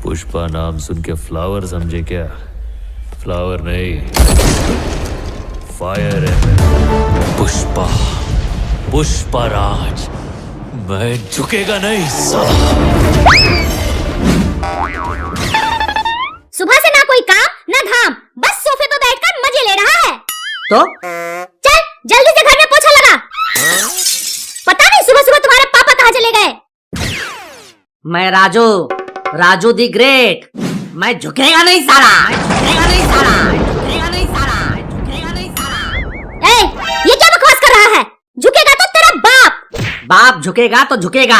पुष्पा नाम सुन के फ्लावर समझे क्या? फ्लावर नहीं, फायर है। पुष्पा, पुष्पराज, मैं झुकेगा नहीं साला। सुबह से ना कोई काम ना धाम, बस सोफे पे बैठकर मजे ले रहा है। तो चल जल्दी से घर में पोछा लगा। पता नहीं सुबह सुबह तुम्हारे पापा कहाँ चले गए। मैं राजू दी ग्रेट, मैं झुकेगा नहीं साला, झुकेगा नहीं साला, झुकेगा नहीं साला, झुकेगा नहीं साला। ए, ये क्या बकवास कर रहा है? झुकेगा तो तेरा बाप झुकेगा तो झुकेगा,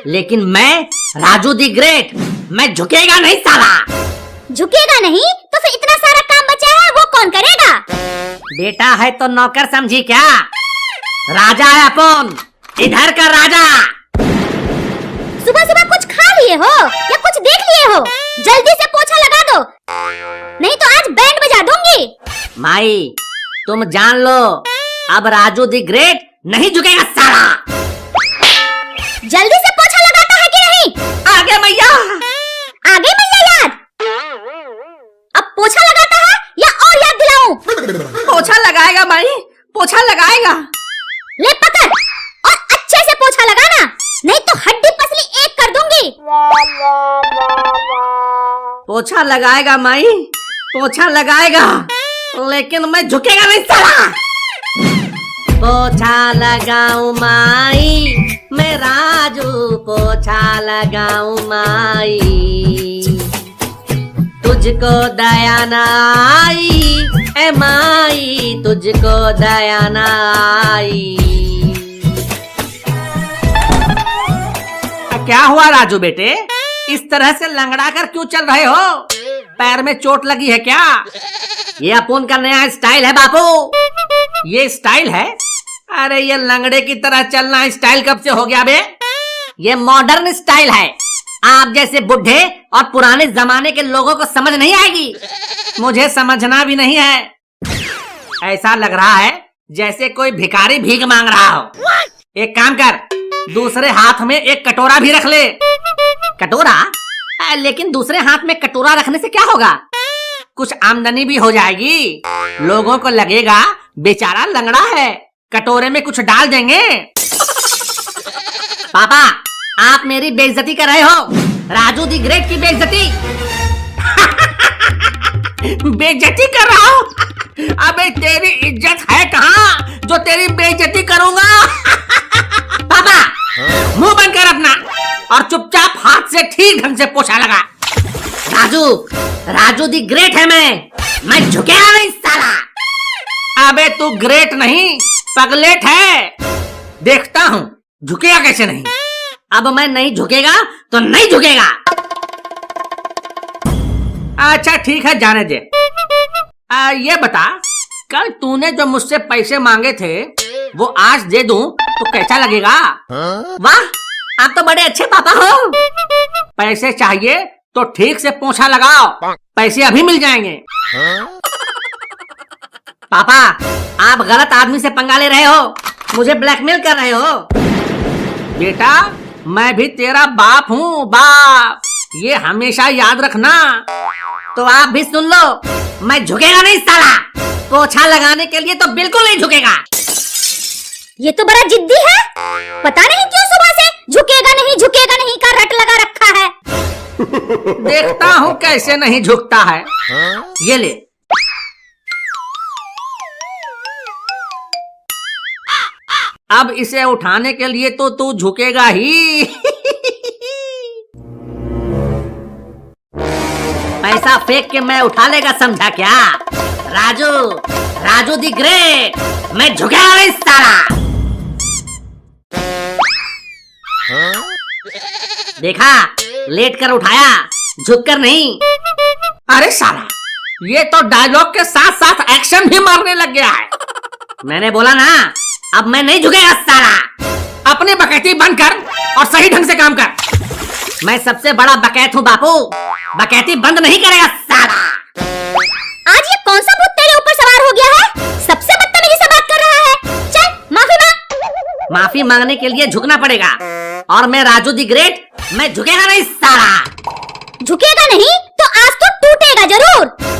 लेकिन मैं राजू दी ग्रेट, मैं झुकेगा नहीं साला। झुकेगा नहीं तो फिर इतना सारा काम बचा है वो कौन करेगा? बेटा है तो नौकर समझी क्या? राजा है अपन, इधर का राजा। सुबह सुबह कुछ खा लिए हो या कुछ देख लिए हो? जल्दी से पोछा लगा दो, नहीं तो आज बैंड बजा दूंगी। माई तुम जान लो, अब राजू दी ग्रेट नहीं झुकेगा साला। जल्दी से पोछा लगाता है कि नहीं? आगे मैया, आगे मैया याद। अब पोछा लगाता है या और याद दिलाऊं? पोछा लगाएगा माई, पोछा लगाएगा। ले पकड़ और अच्छे से पोछा लगाना, नहीं तो हड्डी पसली एक कर दूंगी। पोछा लगाएगा माई, पोछा लगाएगा, लेकिन मैं झुकेगा नहीं साला। पोछा लगाऊं माई, मैं राजू पोछा लगाऊं माई, तुझको दया ना आई ए माई, तुझको दया ना आई। क्या हुआ राजू बेटे, इस तरह से लंगड़ा कर क्यों चल रहे हो? पैर में चोट लगी है क्या? ये अपन का नया स्टाइल है बापू। ये स्टाइल है? अरे ये लंगड़े की तरह चलना स्टाइल कब से हो गया बे? ये मॉडर्न स्टाइल है। आप जैसे बुढ़े और पुराने जमाने के लोगों को समझ नहीं आएगी, मुझे समझना भी नहीं है। ऐसा लग रहा है जैसे कोई भिखारी भीख मांग रहा हो। एक काम कर, दूसरे हाथ में एक कटोरा भी रख ले। कटोरा? लेकिन दूसरे हाथ में कटोरा रखने से क्या होगा? कुछ आमदनी भी हो जाएगी, लोगों को लगेगा बेचारा लंगड़ा है, कटोरे में कुछ डाल देंगे। पापा आप मेरी बेइज्जती कर रहे हो, राजू दी ग्रेट की बेइज्जती। बेइज्जती कर रहा हूँ? अबे तेरी इज्जत है कहाँ जो तेरी बेइज्जती करूंगा? पापा मुंह बंद कर अपना और चुपचाप हाथ से ठीक ढंग से पोछा लगा। राजू दी ग्रेट है, मैं झुकेगा नहीं साला। अबे तू ग्रेट नहीं पगलेट है, देखता हूँ झुकेगा कैसे नहीं। अब मैं नहीं झुकेगा तो नहीं झुकेगा। अच्छा ठीक है जाने दे। ये बता, कल तूने जो मुझसे पैसे मांगे थे वो आज दे दूं तो कैसा लगेगा? वाह आप तो बड़े अच्छे पापा हो। पैसे चाहिए तो ठीक से पोछा लगाओ, पैसे अभी मिल जाएंगे। पापा आप गलत आदमी से पंगा ले रहे हो, मुझे ब्लैकमेल कर रहे हो। बेटा मैं भी तेरा बाप हूँ, बाप, ये हमेशा याद रखना। तो आप भी सुन लो, मैं झुकेगा नहीं साला। पोछा लगाने के लिए तो बिल्कुल नहीं झुकेगा। ये तो बड़ा जिद्दी है, पता नहीं क्यों सुबह से झुकेगा नहीं का रट लगा रखा है। देखता हूँ कैसे नहीं झुकता है। ये ले। अब इसे उठाने के लिए तो तू झुकेगा ही। पैसा फेंक के मैं उठा लेगा समझा क्या? राजू दी ग्रेट, मैं झुकेगा नहीं साला। देखा, लेट कर उठाया, झुक कर नहीं। अरे साला ये तो डायलॉग के साथ साथ एक्शन भी मारने लग गया है। मैंने बोला ना अब मैं नहीं झुकेगा साला। अपनी बकैती बंद कर और सही ढंग से काम कर। मैं सबसे बड़ा बकैत हूँ बापू, बकैती बंद नहीं करेगा साला। आज ये कौन सा भूत तेरे ऊपर सवार हो गया है? सबसे बदतमीजी से बात कर रहा है। चल माफी मांग। माफी मांगने के लिए झुकना पड़ेगा, और मैं राजू दी ग्रेट, मैं झुकेगा नहीं साला। झुकेगा नहीं तो आज तो टूटेगा जरूर।